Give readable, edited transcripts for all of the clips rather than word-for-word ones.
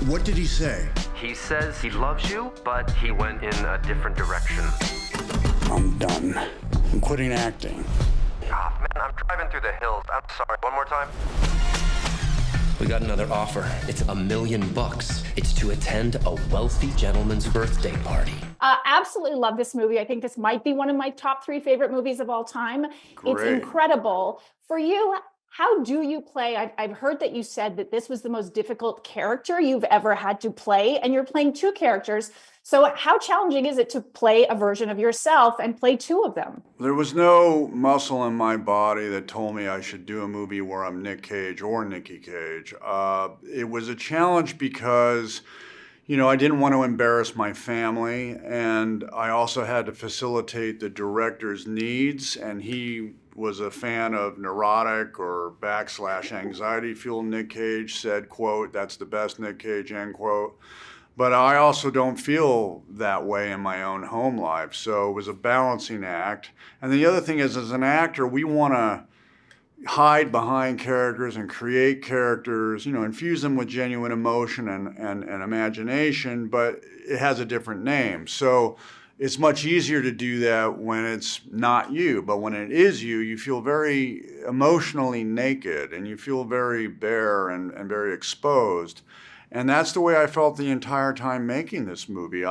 What did he say? He says he loves you, but he went in a different direction. I'm done. I'm quitting acting. Ah, man, I'm driving through the hills. I'm sorry. One more time. We got another offer. It's $1 million. It's to attend a wealthy gentleman's birthday party. Absolutely love this movie. I think this might be one of my top 3 favorite movies of all time. Great. It's incredible. For you, how do you play? I've heard that you said that this was the most difficult character you've ever had to play, and you're playing 2 characters. So how challenging is it to play a version of yourself and play 2 of them? There was no muscle in my body that told me I should do a movie where I'm Nick Cage or Nikki Cage. It was a challenge because, I didn't want to embarrass my family, and I also had to facilitate the director's needs, and he was a fan of neurotic or / anxiety-fueled Nick Cage, said, quote, "That's the best Nick Cage," end quote. But I also don't feel that way in my own home life. So it was a balancing act. And the other thing is, as an actor, we want to hide behind characters and create characters, infuse them with genuine emotion and imagination, but it has a different name. So it's much easier to do that when it's not you. But when it is you, you feel very emotionally naked and you feel very bare and very exposed. And that's the way I felt the entire time making this movie.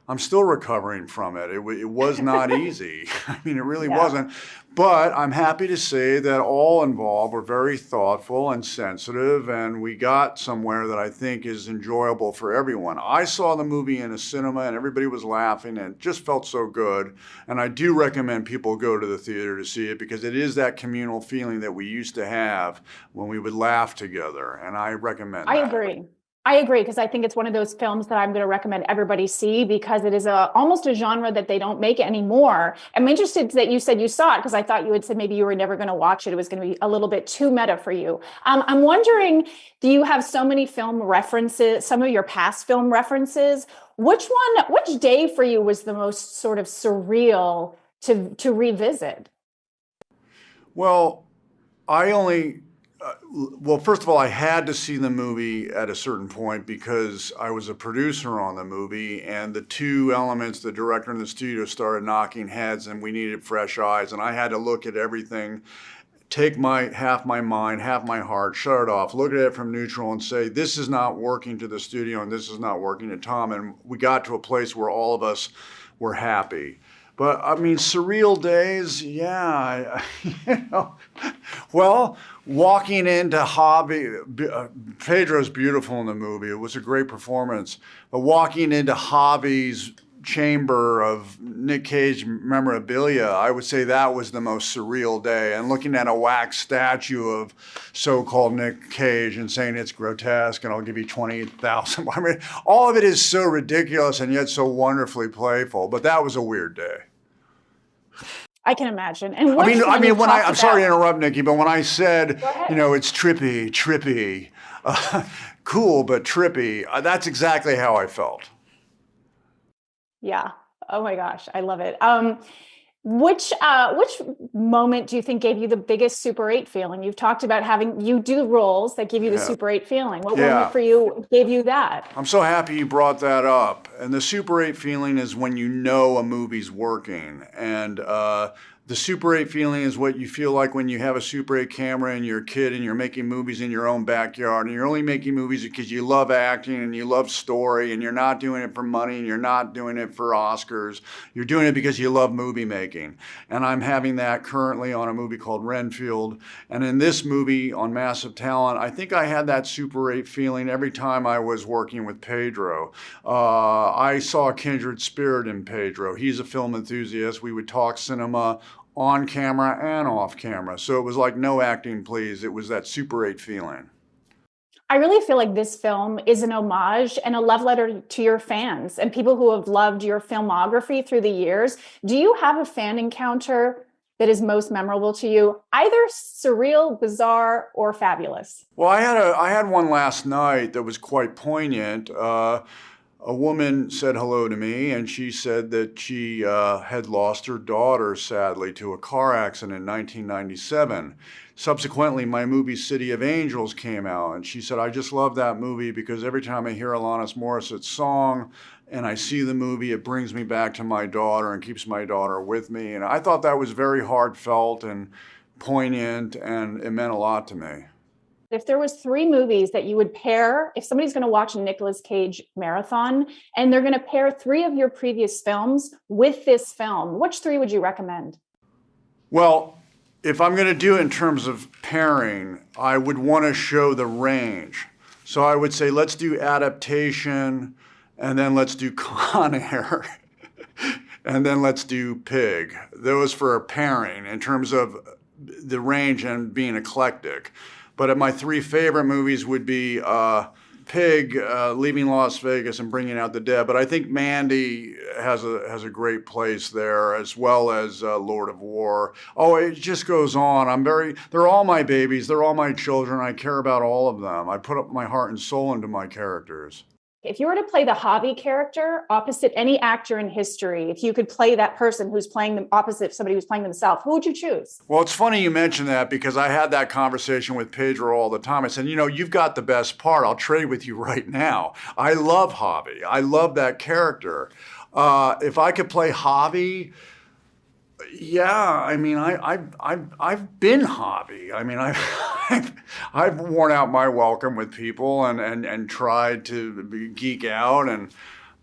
I'm still recovering from it. It was not easy. I mean, it really wasn't. But I'm happy to say that all involved were very thoughtful and sensitive, and we got somewhere that I think is enjoyable for everyone. I saw the movie in a cinema, and everybody was laughing, and it just felt so good. And I do recommend people go to the theater to see it, because it is that communal feeling that we used to have when we would laugh together, and I recommend that. I agree, because I think it's one of those films that I'm going to recommend everybody see, because it is almost a genre that they don't make anymore. I'm interested that you said you saw it, because I thought you had said maybe you were never going to watch it. It was going to be a little bit too meta for you. I'm wondering, do you have so many film references, some of your past film references? Which day for you was the most sort of surreal to revisit? Well, first of all, I had to see the movie at a certain point because I was a producer on the movie, and the 2 elements, the director and the studio, started knocking heads, and we needed fresh eyes, and I had to look at everything, take half my mind, half my heart, shut it off, look at it from neutral and say, this is not working to the studio and this is not working to Tom. And we got to a place where all of us were happy. But I mean, surreal days, yeah, Well, walking into Pedro's beautiful in the movie. It was a great performance. But walking into Javi's chamber of Nick Cage memorabilia, I would say that was the most surreal day. And looking at a wax statue of so-called Nick Cage and saying it's grotesque and I'll give you 20,000. I mean, all of it is so ridiculous and yet so wonderfully playful. But that was a weird day. I can imagine. And I'm sorry to interrupt, Nikki, but when I said, it's trippy, cool but trippy, that's exactly how I felt. Yeah. Oh my gosh, I love it. Which moment do you think gave you the biggest Super 8 feeling? You've talked about you do roles that give you the Super 8 feeling. What moment for you gave you that? I'm so happy you brought that up. And the Super 8 feeling is when you know a movie's working. And the Super 8 feeling is what you feel like when you have a Super 8 camera and you're a kid and you're making movies in your own backyard, and you're only making movies because you love acting and you love story, and you're not doing it for money and you're not doing it for Oscars. You're doing it because you love movie making. And I'm having that currently on a movie called Renfield. And in this movie on Massive Talent, I think I had that Super 8 feeling every time I was working with Pedro. I saw a kindred spirit in Pedro. He's a film enthusiast. We would talk cinema on camera and off camera. So it was like no acting, please. It was that Super 8 feeling. I really feel like this film is an homage and a love letter to your fans and people who have loved your filmography through the years. Do you have a fan encounter that is most memorable to you, either surreal, bizarre, or fabulous? Well, I had one last night that was quite poignant. a woman said hello to me, and she said that she had lost her daughter, sadly, to a car accident in 1997. Subsequently, my movie City of Angels came out, and she said, I just love that movie because every time I hear Alanis Morissette's song and I see the movie, it brings me back to my daughter and keeps my daughter with me. And I thought that was very heartfelt and poignant, and it meant a lot to me. If there was 3 movies that you would pair, if somebody's going to watch a Nicolas Cage marathon and they're going to pair 3 of your previous films with this film, which 3 would you recommend? Well, if I'm going to do it in terms of pairing, I would want to show the range. So I would say, let's do Adaptation, and then let's do Con Air, and then let's do Pig. Those for a pairing in terms of the range and being eclectic. But my 3 favorite movies would be Pig, Leaving Las Vegas, and Bringing Out the Dead. But I think Mandy has a great place there, as well as Lord of War. Oh, it just goes on. They're all my babies. They're all my children. I care about all of them. I put up my heart and soul into my characters. If you were to play the Javi character opposite any actor in history, if you could play that person who's playing them opposite somebody who's playing themselves, who would you choose? Well, it's funny you mention that because I had that conversation with Pedro all the time. I said, you've got the best part. I'll trade with you right now. I love Javi. I love that character. If I could play Javi, yeah, I mean, I've been Javi. I mean, I've worn out my welcome with people and tried to geek out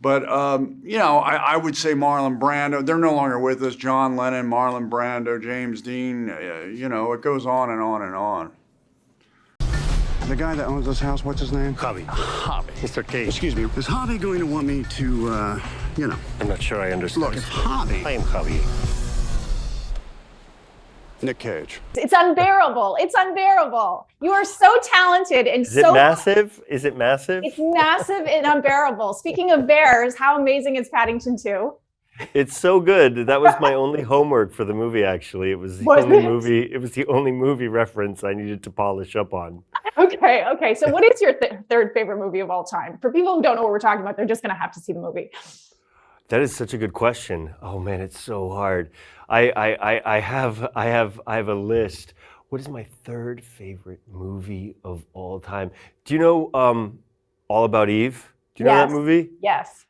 but I would say Marlon Brando. They're no longer with us. John Lennon, Marlon Brando, James Dean. It goes on and on and on. The guy that owns this house, what's his name? Javi. Mr. Cage. Excuse me, is Javi going to want me to, I'm not sure I understand. Look, it's Javi. I am Javi. Nick Cage. It's unbearable. It's unbearable. You are so talented and Is it massive? Is it massive? It's massive and unbearable. Speaking of bears, how amazing is Paddington 2? It's so good. That was my only homework for the movie, actually. It was the only movie. It was the only movie reference I needed to polish up on. Okay. So what is your third favorite movie of all time? For people who don't know what we're talking about, they're just going to have to see the movie. That is such a good question. Oh man, it's so hard. I have a list. What is my 3rd favorite movie of all time? Do you know All About Eve? Do you know that movie? Yes.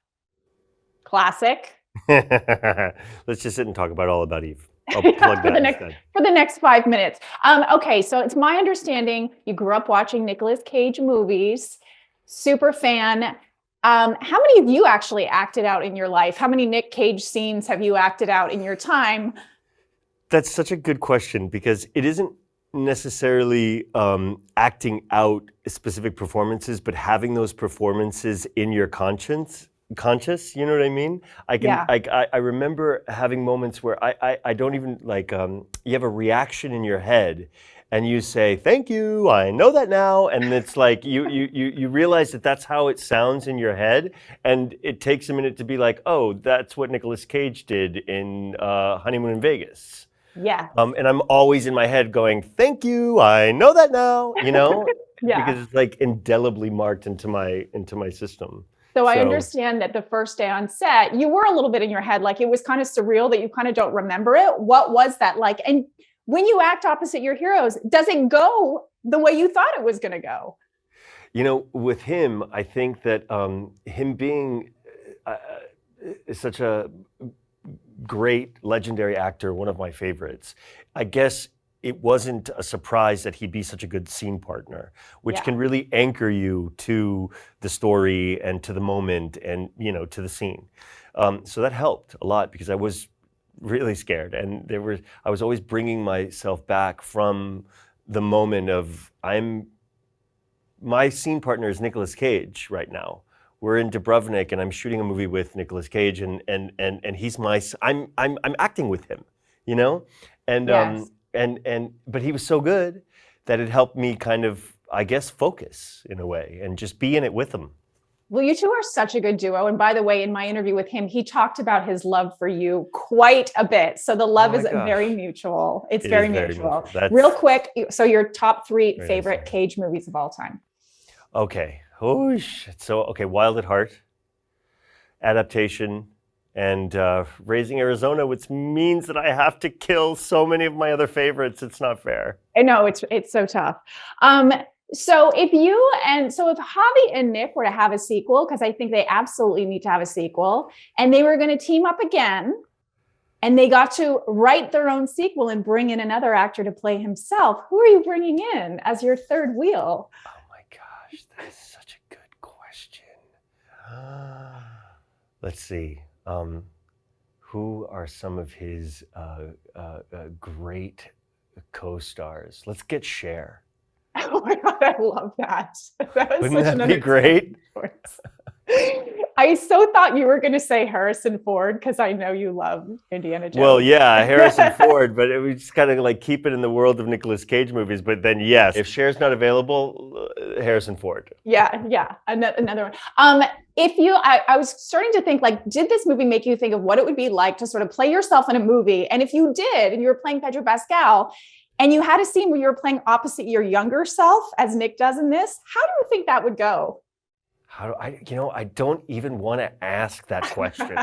Classic. Let's just sit and talk about All About Eve. I'll plug that instead. For the next 5 minutes. Okay, so it's my understanding you grew up watching Nicolas Cage movies, super fan. How many of you actually acted out in your life? How many Nick Cage scenes have you acted out in your time? That's such a good question because it isn't necessarily acting out specific performances, but having those performances in your conscious, you know what I mean? I remember having moments where I don't even you have a reaction in your head and you say, thank you, I know that now. And it's like, you realize that that's how it sounds in your head. And it takes a minute to be like, oh, that's what Nicolas Cage did in Honeymoon in Vegas. Yeah. And I'm always in my head going, thank you, I know that now, Yeah. Because it's like indelibly marked into my system. So I understand that the first day on set, you were a little bit in your head, like it was kind of surreal that you kind of don't remember it. What was that like? And when you act opposite your heroes, does it go the way you thought it was going to go? With him, I think that him being such a great, legendary actor, one of my favorites, I guess it wasn't a surprise that he'd be such a good scene partner, which can really anchor you to the story and to the moment and, to the scene. So that helped a lot because I was really scared. And I was always bringing myself back from the moment of my scene partner is Nicolas Cage right now. We're in Dubrovnik and I'm shooting a movie with Nicolas Cage and he's I'm acting with him, And yes. But he was so good that it helped me kind of, I guess, focus in a way and just be in it with him. Well, you two are such a good duo. And by the way, in my interview with him, he talked about his love for you quite a bit. So the love is very mutual. It's very mutual. Real quick, so your top 3 favorite Cage movies of all time. Okay. Oh, shit. So, Wild at Heart. adaptation and Raising Arizona, which means that I have to kill so many of my other favorites. It's not fair. I know it's so tough. So if Javi and Nick were to have a sequel, because I think they absolutely need to have a sequel, and they were going to team up again, and they got to write their own sequel and bring in another actor to play himself, who are you bringing in as your third wheel? Oh my gosh, that is such a good question. Let's see. Who are some of his great co-stars? Let's get Cher. Oh my God, I love that. Wouldn't that be great? I so thought you were going to say Harrison Ford because I know you love Indiana Jones. Well, yeah, Harrison Ford, but we just kind of like keep it in the world of Nicolas Cage movies. But then, yes, if Cher's not available, Harrison Ford. Yeah, another one. I was starting to think, like, did this movie make you think of what it would be like to sort of play yourself in a movie? And if you did, and you were playing Pedro Pascal, and you had a scene where you were playing opposite your younger self, as Nick does in this, how do you think that would go? I don't even want to ask that question.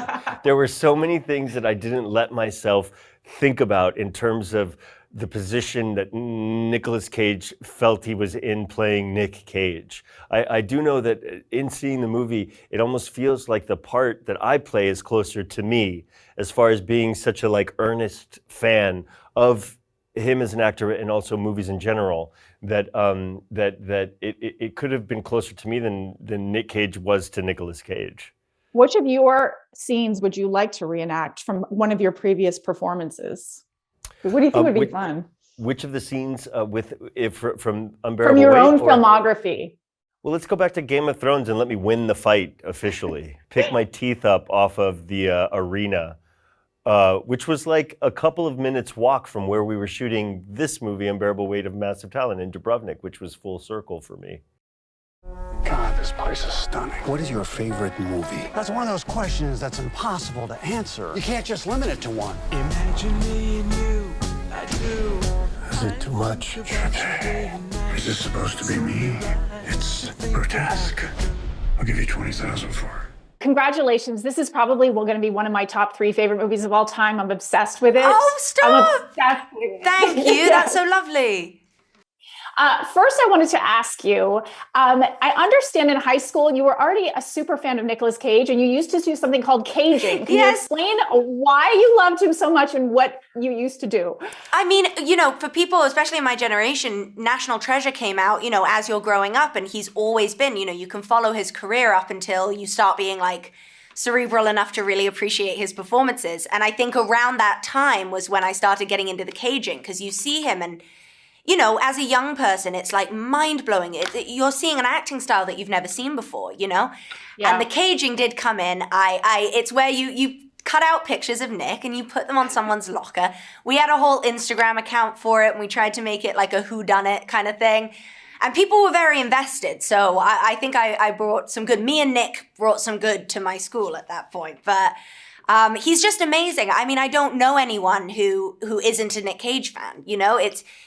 There were so many things that I didn't let myself think about in terms of the position that Nicolas Cage felt he was in playing Nick Cage. I do know that in seeing the movie, it almost feels like the part that I play is closer to me, as far as being such a like earnest fan of him as an actor and also movies in general, that it could have been closer to me than Nick Cage was to Nicolas Cage. Which of your scenes would you like to reenact from one of your previous performances? What do you think would be fun? Which of the scenes from Unbearable From your own filmography? Well, let's go back to Game of Thrones and let me win the fight officially. Pick my teeth up off of the arena. Which was like a couple of minutes walk from where we were shooting this movie, Unbearable Weight of Massive Talent, in Dubrovnik, which was full circle for me. God, this place is stunning. What is your favorite movie? That's one of those questions that's impossible to answer. You can't just limit it to one. Imagine me and you, I do. Is it too much? Is this supposed to be me? It's grotesque. I'll give you 20,000 for it. Congratulations. This is probably going to be one of my top 3 favorite movies of all time. I'm obsessed with it. Oh, stop. I'm obsessed with it. Thank you. That's so lovely. First, I wanted to ask you, I understand in high school, you were already a super fan of Nicolas Cage, and you used to do something called caging. Can you explain why you loved him so much and what you used to do? I mean, for people, especially in my generation, National Treasure came out, as you're growing up, and he's always been, you can follow his career up until you start being like cerebral enough to really appreciate his performances. And I think around that time was when I started getting into the caging, because you see him and as a young person, it's like mind-blowing. You're seeing an acting style that you've never seen before, Yeah. And the caging did come in. It's where you cut out pictures of Nick and you put them on someone's locker. We had a whole Instagram account for it, and we tried to make it like a whodunit kind of thing. And people were very invested. So I think I brought some good. Me and Nick brought some good to my school at that point. But he's just amazing. I mean, I don't know anyone who isn't a Nick Cage fan.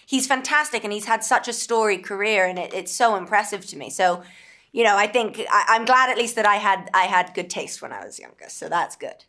He's fantastic, and he's had such a storied career, and it's so impressive to me. So, I think I'm glad at least that I had good taste when I was younger. So that's good.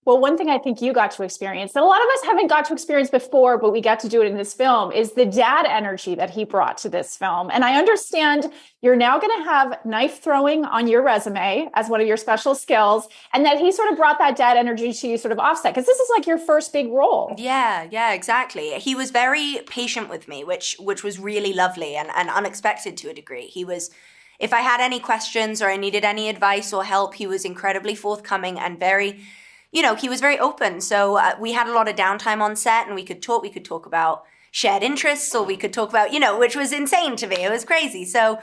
Well, one thing I think you got to experience that a lot of us haven't got to experience before, but we got to do it in this film, is the dad energy that he brought to this film. And I understand you're now going to have knife throwing on your resume as one of your special skills, and that he sort of brought that dad energy to you sort of offset, because this is like your first big role. Yeah, exactly. He was very patient with me, which was really lovely and unexpected to a degree. He was, if I had any questions or I needed any advice or help, he was incredibly forthcoming and very... he was very open. So we had a lot of downtime on set, and we could talk about shared interests, or we could talk about, which was insane to me. It was crazy. So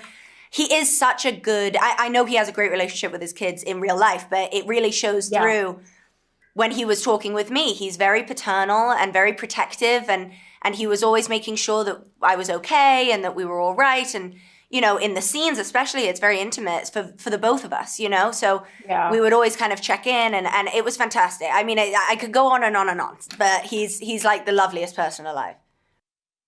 he is such a good, I know he has a great relationship with his kids in real life, but it really shows through when he was talking with me. He's very paternal and very protective, and he was always making sure that I was okay and that we were all right. And in the scenes especially, it's very intimate for the both of us, So we would always kind of check in, and it was fantastic. I mean, I could go on and on and on, but he's like the loveliest person alive.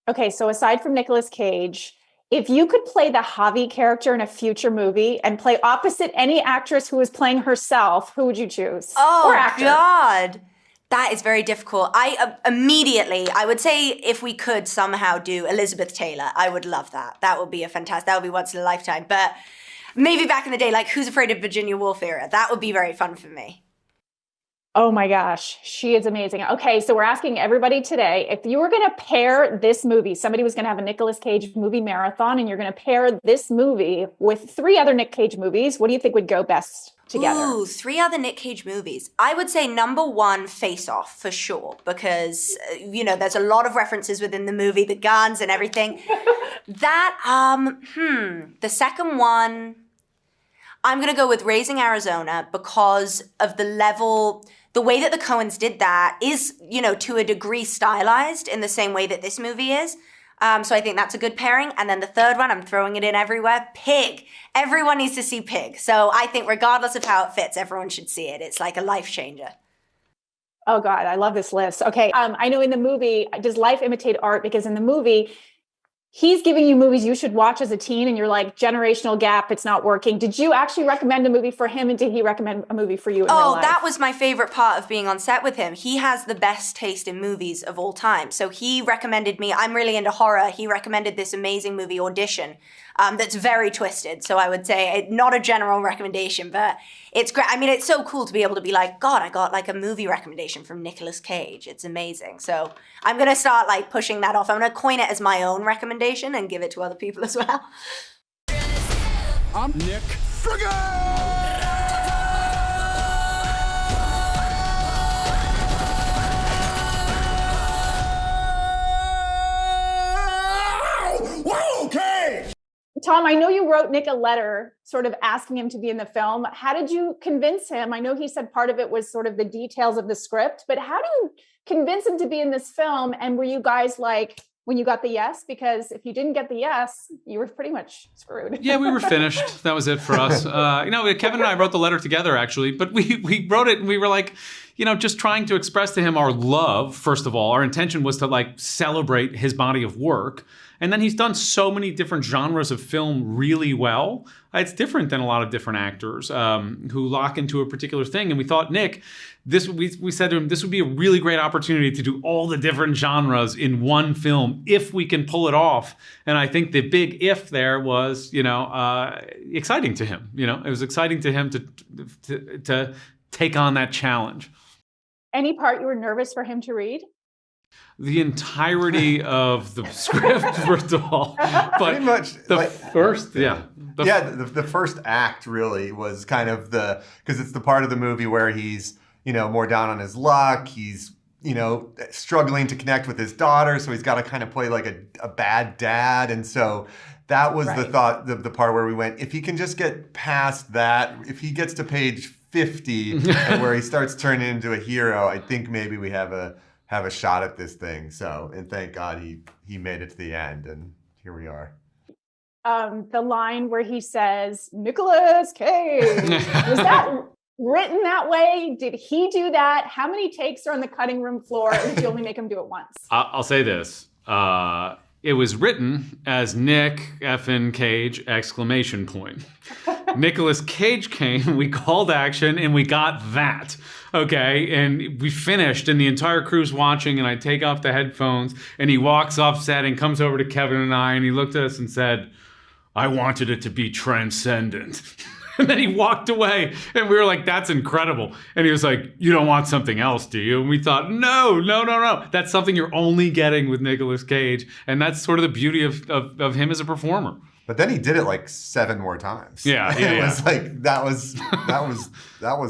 Okay, so aside from Nicolas Cage, If you could play the Javi character in a future movie and play opposite any actress who was playing herself, who would you choose? Oh, or actor? God. That is very difficult. I would say if we could somehow do Elizabeth Taylor, I would love that. That would be that would be once in a lifetime. But maybe back in the day, like Who's Afraid of Virginia Woolf era, that would be very fun for me. Oh my gosh, she is amazing. Okay, so we're asking everybody today, if you were going to pair this movie, somebody was going to have a Nicolas Cage movie marathon, and you're going to pair this movie with 3 other Nick Cage movies, what do you think would go best together? Ooh, 3 other Nick Cage movies. I would say number 1, Face Off, for sure, because, there's a lot of references within the movie, the guns and everything. The second one, I'm going to go with Raising Arizona because of the way that the Coens did that is, to a degree stylized in the same way that this movie is. So I think that's a good pairing. And then the third one, I'm throwing it in everywhere, Pig. Everyone needs to see Pig. So I think regardless of how it fits, everyone should see it. It's like a life changer. Oh God, I love this list. Okay, I know in the movie, does life imitate art? Because in the movie, he's giving you movies you should watch as a teen and you're like, generational gap, it's not working. Did you actually recommend a movie for him, and did he recommend a movie for you in real life? That was my favorite part of being on set with him. He has the best taste in movies of all time. So he recommended me, I'm really into horror, he recommended this amazing movie Audition that's very twisted. So I would say not a general recommendation, but it's great. I mean, it's so cool to be able to be like, God, I got like a movie recommendation from Nicolas Cage. It's amazing. So I'm going to start like pushing that off. I'm going to coin it as my own recommendation and give it to other people as well. I'm Nick Friggin! Whoa, Cage! Tom, I know you wrote Nick a letter sort of asking him to be in the film. How did you convince him? I know he said part of it was sort of the details of the script, but how do you convince him to be in this film? And were you guys like, when you got the yes? Because if you didn't get the yes, you were pretty much screwed. Yeah, we were finished. That was it for us. Kevin and I wrote the letter together, actually, but we wrote it and we were like, just trying to express to him our love, first of all. Our intention was to like celebrate his body of work. And then he's done so many different genres of film really well. It's different than a lot of different actors who lock into a particular thing. And we thought, Nick, we said to him, this would be a really great opportunity to do all the different genres in one film if we can pull it off. And I think the big if there was, exciting to him. It was exciting to him to take on that challenge. Any part you were nervous for him to read? The entirety of the script, first of all. But pretty much the first act really was kind of because it's the part of the movie where he's, more down on his luck. He's, struggling to connect with his daughter. So he's got to kind of play like a bad dad. And so that was the thought, the part where we went, if he can just get past that, if he gets to page 50 and where he starts turning into a hero, I think maybe we have a shot at this thing. So, and thank God he made it to the end, and here we are. The line where he says, Nicolas Cage, was that written that way? Did he do that? How many takes are on the cutting room floor? Or did you only make him do it once? I'll say this. It was written as Nick effing Cage ! Nicolas Cage came, we called action, and we got that. Okay, and we finished, and the entire crew's watching, and I take off the headphones, and he walks off set and comes over to Kevin and I, and he looked at us and said, I wanted it to be transcendent. And then he walked away, and we were like, that's incredible. And he was like, you don't want something else, do you? And we thought, no. That's something you're only getting with Nicolas Cage, and that's sort of the beauty of him as a performer. But then he did it like 7 more times. Yeah. It was like that was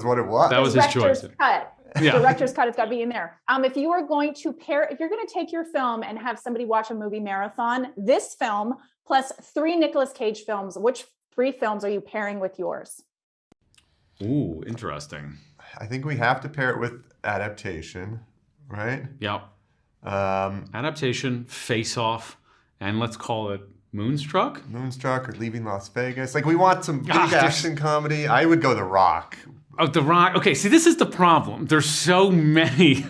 what it was. That was his choice. Cut. Yeah. Director's cut has got to be in there. If you are going to if you're going to take your film and have somebody watch a movie marathon, this film plus 3 Nicolas Cage films, which 3 films are you pairing with yours? Ooh, interesting. I think we have to pair it with adaptation, right? Yeah. Adaptation, Face Off, and let's call it Moonstruck or Leaving Las Vegas. Like, we want some big action comedy. I would go The Rock. Oh, The Rock. Okay, see, this is the problem. There's so many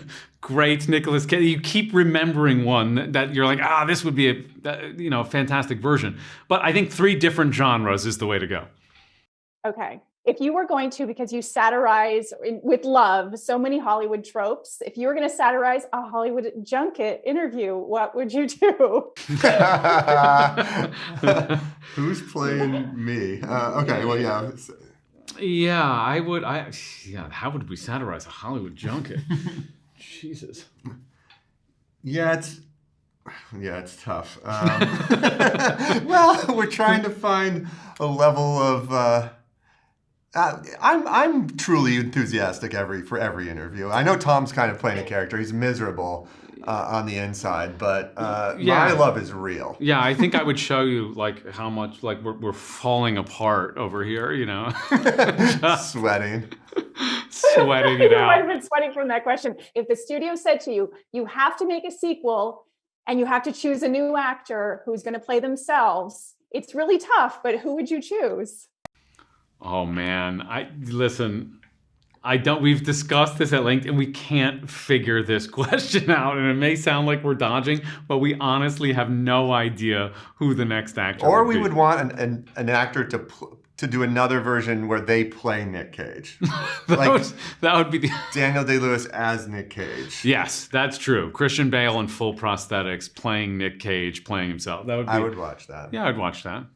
great Nicolas Cage. You keep remembering one that you're like, this would be a fantastic version. But I think 3 different genres is the way to go. Okay. If you were going to, because you satirize with love so many Hollywood tropes, if you were going to satirize a Hollywood junket interview, what would you do? Who's playing me? Okay, well, yeah. Yeah, I would. How would we satirize a Hollywood junket? Jesus. Yeah, it's tough. Well, we're trying to find a level of. I'm truly enthusiastic for every interview. I know Tom's kind of playing a character. He's miserable on the inside, but my love is real. Yeah, I think I would show you like how much like we're falling apart over here. Sweating You it out. might have been sweating from that question. If the studio said to you, you have to make a sequel and you have to choose a new actor who's going to play themselves, it's really tough, but who would you choose? Oh man, we've discussed this at length and we can't figure this question out, and it may sound like we're dodging, but we honestly have no idea who the next actor or would be. We would want an actor to do another version where they play Nick Cage. that would be the Daniel Day-Lewis as Nick Cage. Yes, that's true. Christian Bale in full prosthetics playing Nick Cage, playing himself. I would watch that. Yeah, I'd watch that.